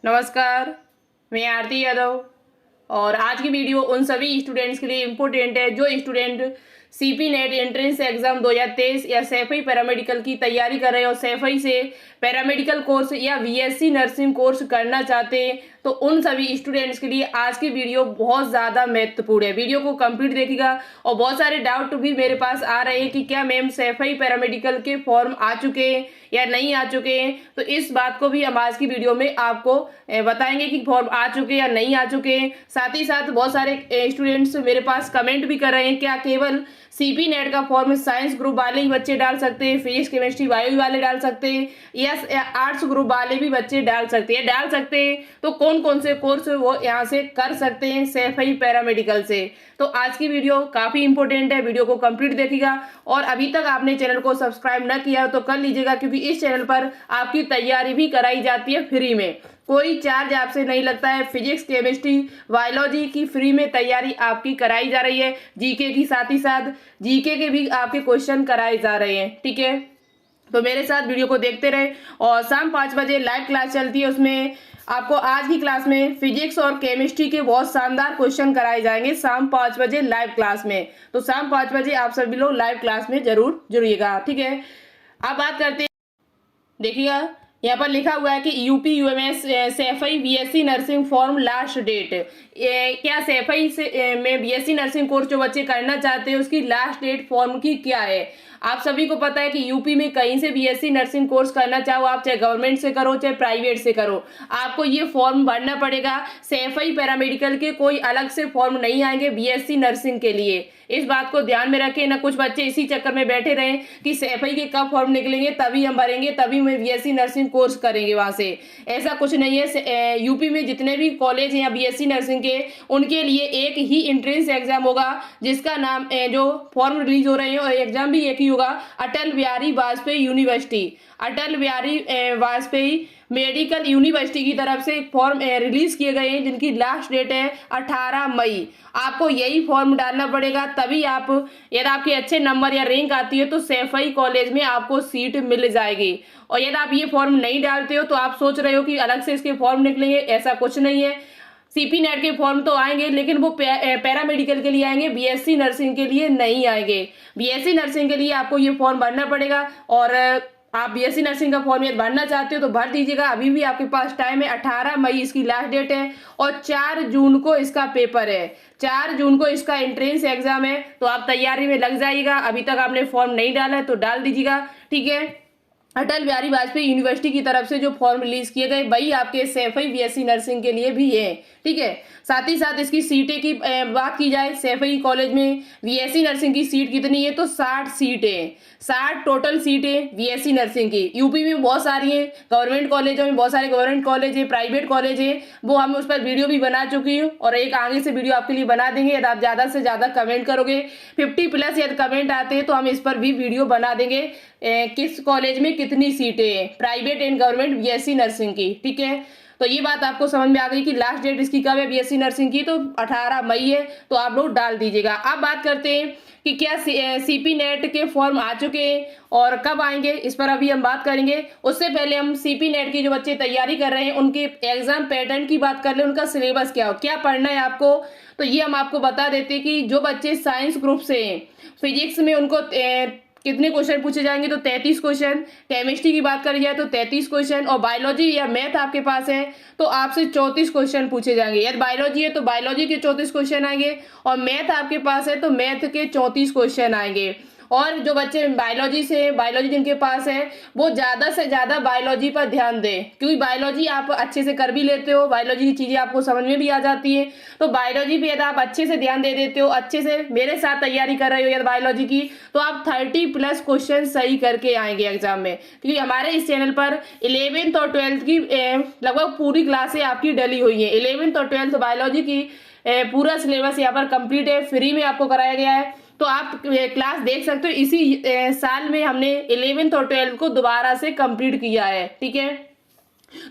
नमस्कार, मैं आरती यादव और आज की वीडियो उन सभी स्टूडेंट्स के लिए इम्पोर्टेंट है जो student CP net entrance exam 2023 या सैफई पैरामेडिकल की तैयारी कर रहे हो, सैफई से पैरामेडिकल कोर्स या बीएससी नर्सिंग कोर्स करना चाहते हैं। तो उन सभी स्टूडेंट्स के लिए आज की वीडियो बहुत ज़्यादा महत्वपूर्ण है। वीडियो को कंप्लीट देखिएगा। और बहुत सारे डाउट भी मेरे पास आ रहे हैं कि क्या मैम सैफई पैरामेडिकल के फॉर्म आ चुके हैं या नहीं आ चुके हैं। तो इस बात को भी हम आज की वीडियो में आपको बताएंगे कि फॉर्म आ चुके या नहीं आ चुके हैं। साथ ही साथ बहुत सारे स्टूडेंट्स मेरे पास कमेंट भी कर रहे हैं क्या केवल सीपी नेट का फॉर्म साइंस ग्रुप वाले ही बच्चे डाल सकते हैं, फिजिक्स केमिस्ट्री बायो वाले डाल सकते हैं या आर्ट्स ग्रुप वाले भी बच्चे डाल सकते हैं। डाल सकते हैं तो कौन कौन से कोर्स वो यहाँ से कर सकते हैं सैफई पैरामेडिकल से। तो आज की वीडियो काफ़ी इंपॉर्टेंट है, वीडियो को कंप्लीट देखिएगा। और अभी तक आपने चैनल को सब्सक्राइब न किया तो कर लीजिएगा, क्योंकि इस चैनल पर आपकी तैयारी भी कराई जाती है फ्री में, कोई चार्ज आपसे नहीं लगता है। फिजिक्स केमिस्ट्री बायोलॉजी की फ्री में तैयारी आपकी कराई जा रही है। जीके की साथ ही साथ जीके के भी आपके क्वेश्चन कराए जा रहे हैं, ठीक है। तो मेरे साथ वीडियो को देखते रहे। और शाम 5 बजे लाइव क्लास चलती है, उसमें आपको आज की क्लास में फिजिक्स और केमिस्ट्री के बहुत शानदार क्वेश्चन कराए जाएंगे शाम 5 बजे लाइव क्लास में। तो शाम 5 बजे आप सभी लोग लाइव क्लास में जरूर जुड़िएगा, ठीक है। अब बात करते हैं, देखिएगा यहाँ पर लिखा हुआ है कि UP UMS Saifai BSc nursing form last date. क्या सैफई से में बीएससी नर्सिंग कोर्स जो बच्चे करना चाहते हैं उसकी लास्ट डेट फॉर्म की क्या है। आप सभी को पता है कि यूपी में कहीं से बीएससी नर्सिंग कोर्स करना चाहो आप, चाहे गवर्नमेंट से करो चाहे प्राइवेट से करो, आपको ये फॉर्म भरना पड़ेगा। सैफई पैरामेडिकल के कोई अलग से फॉर्म नहीं आएंगे बीएससी नर्सिंग के लिए। इस बात को ध्यान में रखें, ना कुछ बच्चे इसी चक्कर में बैठे रहे कि सैफई के कब फॉर्म निकलेंगे तभी हम भरेंगे, तभी हम बीएससी नर्सिंग कोर्स करेंगे वहां से। ऐसा कुछ नहीं है। यूपी में जितने भी कॉलेज हैं या बीएससी नर्सिंग के, उनके लिए एक ही एंट्रेंस एग्जाम होगा जिसका नाम जो फॉर्म रिलीज हो रहे हैं और एग्जाम भी एक ही होगा, Atal Bihari Vajpayee university, Atal Bihari Vajpayee medical university की तरफ से फॉर्म रिलीज किए गए हैं जिनकी लास्ट डेट है 18 मई। आपको यही फॉर्म डालना पड़ेगा, तभी आप, यदि आपके अच्छे नंबर या रैंक आती है तो सैफई कॉलेज में आपको सीट मिल जाएगी। और यदि आप ये फॉर्म नहीं डालते हो तो आप सोच रहे हो कि अलग से इसके फॉर्म निकलेंगे, ऐसा कुछ नहीं है। सीपी नेट के फॉर्म तो आएंगे लेकिन वो पैरामेडिकल के लिए आएंगे, बीएससी नर्सिंग के लिए नहीं आएंगे। बीएससी नर्सिंग के लिए आपको ये फॉर्म भरना पड़ेगा। और आप बीएससी नर्सिंग का फॉर्म यदि भरना चाहते हो तो भर दीजिएगा, अभी भी आपके पास टाइम है। 18 मई इसकी लास्ट डेट है और 4 जून को इसका पेपर है, 4 जून को इसका एंट्रेंस एग्जाम है। तो आप तैयारी में लग जाइएगा। अभी तक आपने फॉर्म नहीं डाला है तो डाल दीजिएगा, ठीक है। अटल बिहारी वाजपेयी यूनिवर्सिटी की तरफ से जो फॉर्म रिलीज किए गए वही आपके सैफई बीएससी नर्सिंग के लिए भी है, ठीक है। साथ ही साथ इसकी सीटें की बात की जाए, सैफई कॉलेज में बीएससी नर्सिंग की सीट कितनी है तो 60 सीटें, 60 टोटल सीटें बीएससी नर्सिंग की। यूपी में बहुत सारी हैं, गवर्नमेंट कॉलेजों में बहुत सारे गवर्नमेंट कॉलेज है, प्राइवेट कॉलेज है, वो हम उस पर वीडियो भी बना चुकी हूँ और एक आगे से वीडियो आपके लिए बना देंगे। यदि आप ज़्यादा से ज़्यादा कमेंट करोगे, 50+ यदि कमेंट आते हैं तो हम इस पर भी वीडियो बना देंगे किस कॉलेज में कितनी सीटें हैं, private and government BSc nursing की, ठीक है। तो ये बात आपको समझ में आ गई कि लास्ट डेट इसकी कब है बीएससी नर्सिंग की, तो 18 मई है। तो आप लोग डाल दीजिएगा। अब बात करते हैं कि क्या सीपी नेट के फॉर्म आ चुके हैं और कब आएंगे, इस पर अभी हम बात करेंगे। उससे पहले हम सीपी नेट की जो बच्चे तैयारी कर रहे हैं उनके एग्जाम पैटर्न की बात कर ले, उनका सिलेबस क्या हो, क्या पढ़ना है आपको। तो ये हम आपको बता देते हैं कि जो बच्चे साइंस ग्रुप से हैं, फिजिक्स में उनको कितने क्वेश्चन पूछे जाएंगे तो 33 क्वेश्चन, केमिस्ट्री की बात करी जाए तो 33 क्वेश्चन, और बायोलॉजी या मैथ आपके पास है तो आपसे 34 क्वेश्चन पूछे जाएंगे। यदि बायोलॉजी है तो बायोलॉजी के 34 क्वेश्चन आएंगे, और मैथ आपके पास है तो मैथ के 34 क्वेश्चन आएंगे। और जो बच्चे बायोलॉजी से, बायोलॉजी जिनके पास है वो ज़्यादा से ज़्यादा बायोलॉजी पर ध्यान दें, क्योंकि बायोलॉजी आप अच्छे से कर भी लेते हो, बायोलॉजी की चीज़ें आपको समझ में भी आ जाती है। तो बायोलॉजी पे यदि आप अच्छे से ध्यान दे देते हो, अच्छे से मेरे साथ तैयारी कर रहे हो यदि बायोलॉजी की, तो आप 30+ क्वेश्चन सही करके आएंगे एग्जाम में। क्योंकि हमारे इस चैनल पर 11th और 12th की लगभग पूरी क्लासें आपकी डली हुई है। 11th और 12th बायोलॉजी की पूरा सिलेबस यहाँ पर कंप्लीट है, फ्री में आपको कराया गया है। तो आप क्लास देख सकते हो। इसी साल में हमने 11th और 12th को दोबारा से कंप्लीट किया है, ठीक है।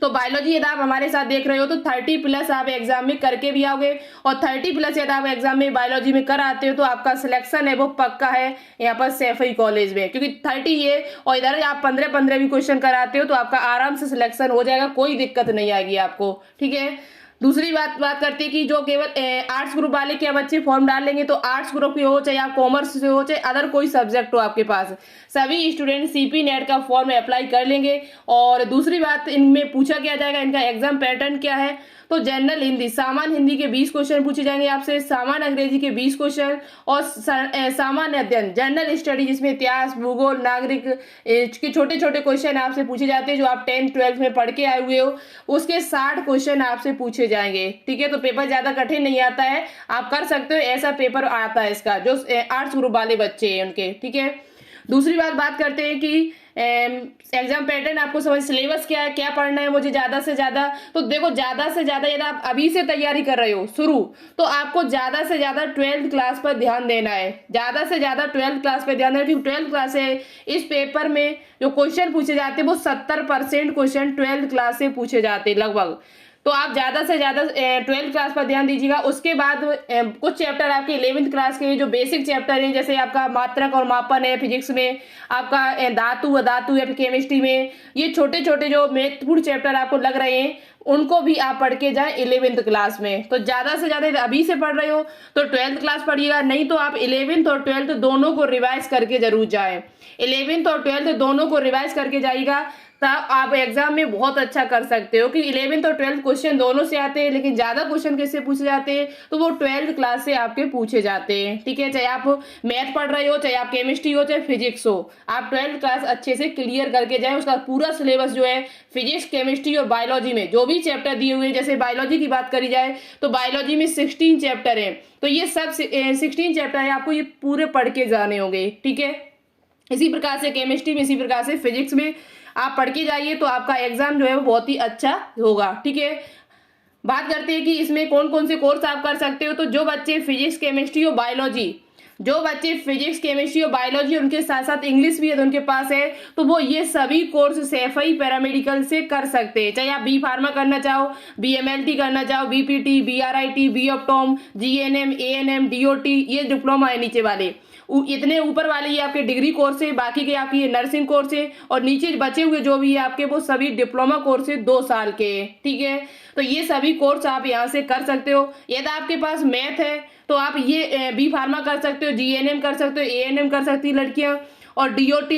तो बायोलॉजी यदि आप हमारे साथ देख रहे हो तो 30+ आप एग्जाम में करके भी आओगे, और 30+ यदि आप एग्जाम में बायोलॉजी में कर आते हो तो आपका सिलेक्शन है वो पक्का है यहाँ पर सैफई कॉलेज में, क्योंकि 30 ये और इधर आप 15 भी क्वेश्चन कराते हो तो आपका आराम से सिलेक्शन हो जाएगा, कोई दिक्कत नहीं आएगी आपको। ठीक है, दूसरी बात करते हैं कि जो केवल आर्ट्स ग्रुप वाले क्या बच्चे फॉर्म डाल लेंगे, तो आर्ट्स ग्रुप के हो चाहे आप कॉमर्स से हो चाहे अदर कोई सब्जेक्ट हो आपके पास, सभी स्टूडेंट सीपी नेट का फॉर्म अप्लाई कर लेंगे। और दूसरी बात, इनमें पूछा क्या जाएगा, इनका एग्जाम पैटर्न क्या है, तो जनरल हिंदी सामान्य हिंदी के 20 क्वेश्चन पूछे जाएंगे आपसे, सामान्य अंग्रेजी के 20 क्वेश्चन, और सामान्य अध्ययन जनरल स्टडी जिसमें इतिहास भूगोल नागरिक के छोटे छोटे क्वेश्चन आपसे पूछे जाते हैं जो आप 10th-12th में पढ़ के आए हुए हो, उसके 60 क्वेश्चन आपसे पूछे जाएंगे। ठीक है, तो पेपर ज्यादा कठिन नहीं आता है, आप कर सकते हो, ऐसा पेपर आता है इसका जो आर्ट्स ग्रुप वाले बच्चे हैं उनके। ठीक है, दूसरी बात करते हैं कि एग्जाम पैटर्न आपको समझ, सिलेबस क्या है, क्या पढ़ना है मुझे ज्यादा से ज्यादा। तो देखो ज्यादा से ज्यादा यदि आप अभी से तैयारी कर रहे हो शुरू, तो आपको ज्यादा से ज्यादा 12th क्लास पर ध्यान देना है, ज्यादा से ज्यादा 12th क्लास पर ध्यान देना, क्योंकि 12th क्लास से इस पेपर में जो क्वेश्चन पूछे जाते हैं वो 70% क्वेश्चन 12th क्लास से पूछे जाते हैं लगभग। तो आप ज्यादा से ज्यादा 12th क्लास पर ध्यान दीजिएगा। उसके बाद कुछ चैप्टर आपके 11th क्लास के जो बेसिक चैप्टर हैं, जैसे आपका मात्रक और मापन है फिजिक्स में, आपका धातु या फिर केमिस्ट्री में, ये छोटे छोटे जो महत्वपूर्ण चैप्टर आपको लग रहे हैं उनको भी आप पढ़ के जाएं 11th क्लास में। तो ज्यादा से ज्यादा अभी से पढ़ रहे हो तो 12th क्लास पढ़िएगा, नहीं तो आप 11th और 12th दोनों को रिवाइज करके जरूर जाएं। 11th और 12th दोनों को रिवाइज करके जाइएगा, तब आप एग्जाम में बहुत अच्छा कर सकते हो। कि 11th और 12th क्वेश्चन दोनों से आते हैं, लेकिन ज्यादा क्वेश्चन किससे पूछे जाते हैं, तो वो 12th क्लास से आपके पूछे जाते हैं। ठीक है, चाहे आप मैथ पढ़ रहे हो, चाहे आप केमिस्ट्री हो, चाहे फिजिक्स हो, आप 12th क्लास अच्छे से क्लियर करके जाए। उसका पूरा सिलेबस जो है फिजिक्स केमिस्ट्री और बायोलॉजी में जो भी चैप्टर दिए हुए हैं, जैसे बायोलॉजी की बात करी जाए तो बायोलॉजी में 16 चैप्टर है, तो ये सब 16 चैप्टर है, आपको ये पूरे पढ़ के जाने होंगे। ठीक है, इसी प्रकार से केमिस्ट्री में, इसी प्रकार से फिजिक्स में आप पढ़ के जाइए, तो आपका एग्जाम जो है वो बहुत ही अच्छा होगा। ठीक है, बात करते हैं कि इसमें कौन कौन से कोर्स आप कर सकते हो। तो जो बच्चे फिजिक्स केमिस्ट्री और बायोलॉजी, जो बच्चे फिजिक्स केमिस्ट्री और बायोलॉजी उनके साथ साथ इंग्लिश भी है तो उनके पास है, तो वो ये सभी कोर्स सैफई पैरामेडिकल से कर सकते हैं। चाहे आप बी फार्मा करना चाहो, BMLT करना चाहो, BPT, BRIT, B optom, GNM, ANM, DOT, ये डिप्लोमा है नीचे वाले। इतने ऊपर वाले ये आपके डिग्री कोर्स है, बाकी के आपके ये नर्सिंग कोर्स है, और नीचे बचे हुए जो भी है आपके वो सभी डिप्लोमा कोर्स है 2 साल के। ठीक है, तो ये सभी कोर्स आप यहाँ से कर सकते हो। यदि आपके पास मैथ है तो आप ये बी फार्मा कर सकते हो, GNM कर सकते हो, ANM कर सकती है लड़कियां, और DOT,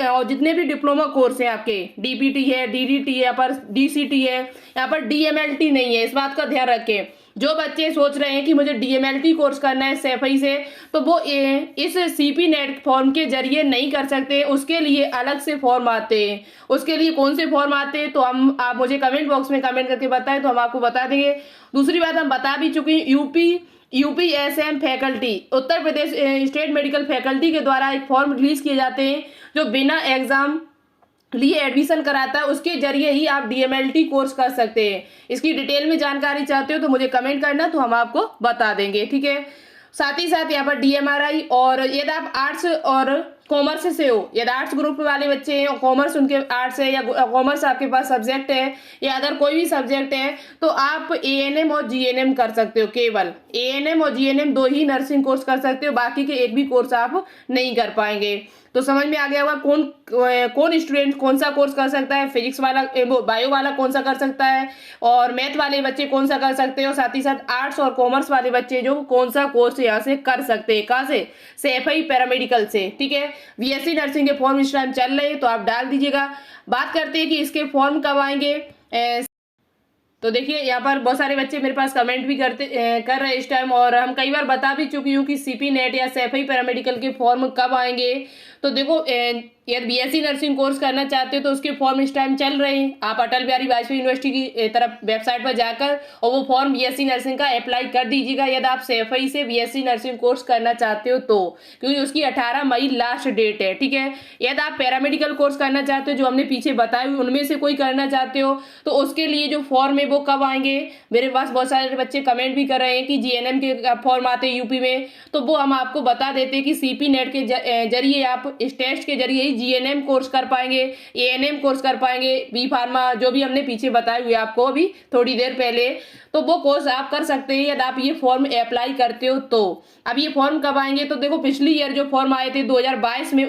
और जितने भी डिप्लोमा कोर्स हैं आपके, DPT है, DDT है, यहाँ पर DCT है, यहाँ पर DMLT नहीं है, इस बात का ध्यान रखें। जो बच्चे सोच रहे हैं कि मुझे DMLT कोर्स करना है सैफई से, तो वो इस CP नेट फॉर्म के जरिए नहीं कर सकते, उसके लिए अलग से फॉर्म आते हैं। उसके लिए कौन से फॉर्म आते हैं तो आप मुझे कमेंट बॉक्स में कमेंट करके बताएं तो हम आपको बता देंगे। दूसरी बात हम बता भी चुके हैं, UPSM faculty, Uttar Pradesh state medical faculty के द्वारा एक फॉर्म रिलीज किए जाते हैं जो बिना एग्जाम लिए एडमिशन कराता है, उसके जरिए ही आप DMLT कोर्स कर सकते हैं। इसकी डिटेल में जानकारी चाहते हो तो मुझे कमेंट करना, तो हम आपको बता देंगे। ठीक है, साथ ही साथ यहाँ पर DMRI, और यदि आप आर्ट्स और कॉमर्स से हो, यदि आर्ट्स ग्रुप वाले बच्चे हैं और कॉमर्स उनके आर्ट्स है, या कॉमर्स आपके पास सब्जेक्ट है, या अगर कोई भी सब्जेक्ट है, तो आप ANM और GNM कर सकते हो। केवल ANM और GNM 2 ही नर्सिंग कोर्स कर सकते हो, बाकी के एक भी कोर्स आप नहीं कर पाएंगे। तो समझ में आ गया होगा कौन स्टूडेंट कौन सा कोर्स कर सकता है, फिजिक्स वाला वो बायो वाला कौन सा कर सकता है, और मैथ वाले बच्चे कौन सा कर सकते हो, साथ ही साथ आर्ट्स और कॉमर्स वाले बच्चे जो कौन सा कोर्स यहाँ से कर सकते हैं, कहाँ से, सैफई पैरामेडिकल से। ठीक है, BSc नर्सिंग के फॉर्म इस टाइम चल रहे हैं तो आप डाल दीजिएगा। बात करते हैं कि इसके फॉर्म कब आएंगे। तो देखिए यहाँ पर बहुत सारे बच्चे मेरे पास कमेंट भी कर रहे हैं इस टाइम, और हम कई बार बता भी चुकी हूँ कि CP नेट या सैफई पैरामेडिकल के फॉर्म कब आएंगे। तो देखो यदि BSc नर्सिंग कोर्स करना चाहते हो तो उसके फॉर्म इस टाइम चल रहे हैं। आप अटल बिहारी वाजपेयी यूनिवर्सिटी की तरफ वेबसाइट पर जाकर और वो फॉर्म BSc नर्सिंग का अप्लाई कर दीजिएगा, यदि आप सैफई से BSc नर्सिंग कोर्स करना चाहते हो तो, क्योंकि उसकी 18 मई लास्ट डेट है। ठीक है, यदि आप पैरामेडिकल कोर्स करना चाहते हो जो हमने पीछे बताए हुए उनमें से कोई करना चाहते हो तो उसके लिए जो फॉर्म है वो कब आएंगे। मेरे पास बहुत सारे बच्चे कमेंट भी कर रहे हैं कि GNM के फॉर्म आते हैं यूपी में, तो वो हम आपको बता देते हैं कि CP नेट के जरिए आप इस टेस्ट के जरिए ही जीएनएम कोर्स कर पाएंगे, एएनएम कोर्स कर पाएंगे, बी फार्मा, जो भी हमने पीछे बताए हुए आपको अभी थोड़ी देर पहले, तो वो कोर्स आप कर सकते हैं यदि आप ये फॉर्म अप्लाई करते हो तो। अब ये फॉर्म कब आएंगे, तो देखो पिछली ईयर जो फॉर्म आए थे 2022 में,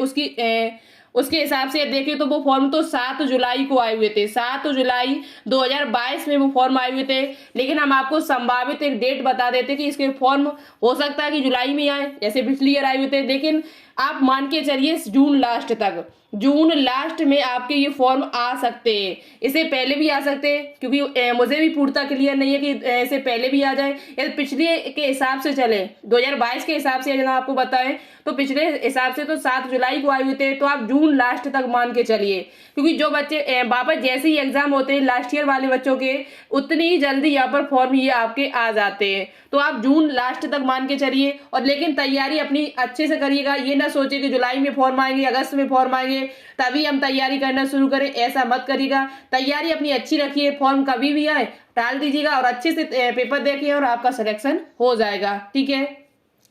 उसके हिसाब से देखें तो वो फॉर्म तो 7 जुलाई को आए हुए थे, 7 जुलाई 2022 में वो फॉर्म आए हुए थे। लेकिन हम आपको संभावित एक डेट बता देते कि इसके फॉर्म हो सकता है कि जुलाई में आए, जैसे पिछली ईयर आए हुए थे। लेकिन आप मान के चलिए जून लास्ट तक, जून लास्ट में आपके ये फॉर्म आ सकते हैं, इससे पहले भी आ सकते हैं, क्योंकि मुझे भी पूर्णतः क्लियर नहीं है कि इससे पहले भी आ जाए या पिछले के हिसाब से चले, 2022 के हिसाब से अगर आपको बताएं तो पिछले हिसाब से तो 7 जुलाई को आए हुए थे, तो आप जून लास्ट तक मान के चलिए। क्योंकि जो बच्चे वापस जैसे ही एग्जाम होते हैं लास्ट ईयर वाले बच्चों के, उतनी ही जल्दी यहाँ पर फॉर्म ये आपके आ जाते हैं, तो आप जून लास्ट तक मान के चलिए। और लेकिन तैयारी अपनी अच्छे से करिएगा, ये ना सोचे कि जुलाई में फॉर्म आएंगे, अगस्त में फॉर्म आएंगे तभी हम तैयारी करना शुरू करें, ऐसा मत करिएगा। तैयारी अपनी अच्छी रखिए, फॉर्म कभी भी आए डाल दीजिएगा और अच्छे से पेपर देखिए और आपका सिलेक्शन हो जाएगा। ठीक है,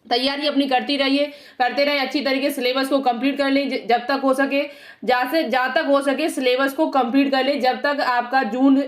तैयारी अपनी करते रहिए अच्छी तरीके से। सिलेबस को कंप्लीट कर लें जब तक हो सके, जहाँ तक हो सके सिलेबस को कंप्लीट कर लें जब तक आपका जून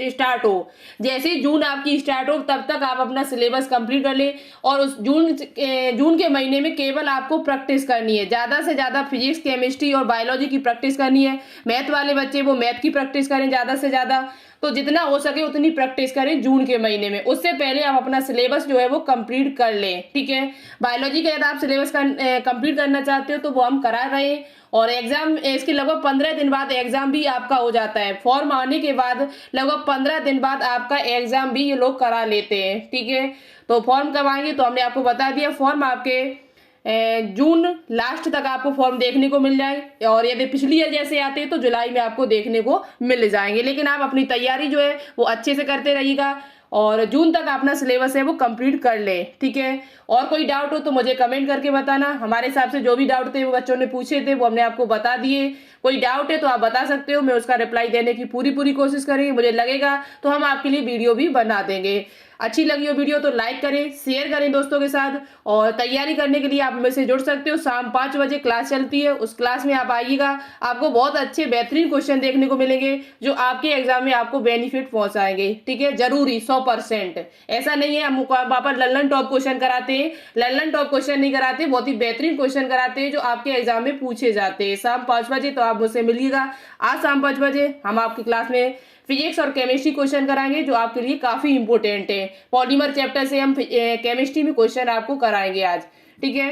स्टार्ट हो। जैसे ही जून आपकी स्टार्ट हो तब तक आप अपना सिलेबस कंप्लीट कर लें। और उस जून के महीने में केवल आपको प्रैक्टिस करनी है, ज़्यादा से ज़्यादा फिजिक्स, केमिस्ट्री और बायोलॉजी की प्रैक्टिस करनी है। मैथ वाले बच्चे वो मैथ की प्रैक्टिस करें ज़्यादा से ज़्यादा, तो जितना हो सके उतनी प्रैक्टिस करें जून के महीने में। उससे पहले आप अपना सिलेबस जो है वो कंप्लीट कर लें। ठीक है, बायोलॉजी का यदि आप सिलेबस कंप्लीट करना चाहते हो तो वो हम करा रहे हैं। और एग्जाम इसके लगभग 15 दिन बाद एग्जाम भी आपका हो जाता है। फॉर्म आने के बाद लगभग 15 दिन बाद आपका एग्जाम भी ये लोग करा लेते हैं। ठीक है, तो फॉर्म कब आएंगे तो हमने आपको बता दिया, फॉर्म आपके जून लास्ट तक आपको फॉर्म देखने को मिल जाए। और यदि पिछली ईयर जैसे आते हैं तो जुलाई में आपको देखने को मिल जाएंगे। लेकिन आप अपनी तैयारी जो है वो अच्छे से करते रहिएगा और जून तक अपना सिलेबस है वो कंप्लीट कर ले। ठीक है, और कोई डाउट हो तो मुझे कमेंट करके बताना। हमारे हिसाब से जो भी डाउट थे वो बच्चों ने पूछे थे वो हमने आपको बता दिए। कोई डाउट है तो आप बता सकते हो, मैं उसका रिप्लाई देने की पूरी कोशिश करेंगे। मुझे लगेगा तो हम आपके लिए वीडियो भी बना देंगे। अच्छी लगी हो वीडियो तो लाइक करें, शेयर करें दोस्तों के साथ। और तैयारी करने के लिए आप मुझसे जुड़ सकते हो, शाम 5 बजे क्लास चलती है, उस क्लास में आप आइएगा। आपको बहुत अच्छे बेहतरीन क्वेश्चन देखने को मिलेंगे जो आपके एग्जाम में आपको बेनिफिट पहुंचाएंगे। ठीक है, जरूरी 100%। ऐसा नहीं है हम वहाँ पर लल्लन टॉप क्वेश्चन कराते हैं, लल्लन टॉप क्वेश्चन नहीं कराते, बहुत ही बेहतरीन क्वेश्चन कराते हैं जो आपके एग्जाम में पूछे जाते हैं। शाम 5 बजे तो आप मुझसे मिलिएगा। आज शाम 5 बजे हम आपकी क्लास में फिजिक्स और केमिस्ट्री क्वेश्चन कराएंगे जो आपके लिए काफी इंपॉर्टेंट है। पॉलीमर चैप्टर से हम केमिस्ट्री में क्वेश्चन आपको कराएंगे आज। ठीक है,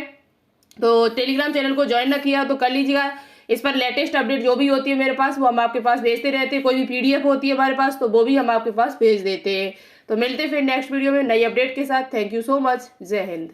तो टेलीग्राम चैनल को ज्वाइन ना किया तो कर लीजिएगा। इस पर लेटेस्ट अपडेट जो भी होती है मेरे पास वो हम आपके पास भेजते रहते हैं। कोई भी पीडीएफ होती है हमारे पास तो वो भी हम आपके पास भेज देते हैं। तो मिलते फिर नेक्स्ट वीडियो में नई अपडेट के साथ। Thank you so much. जय हिंद।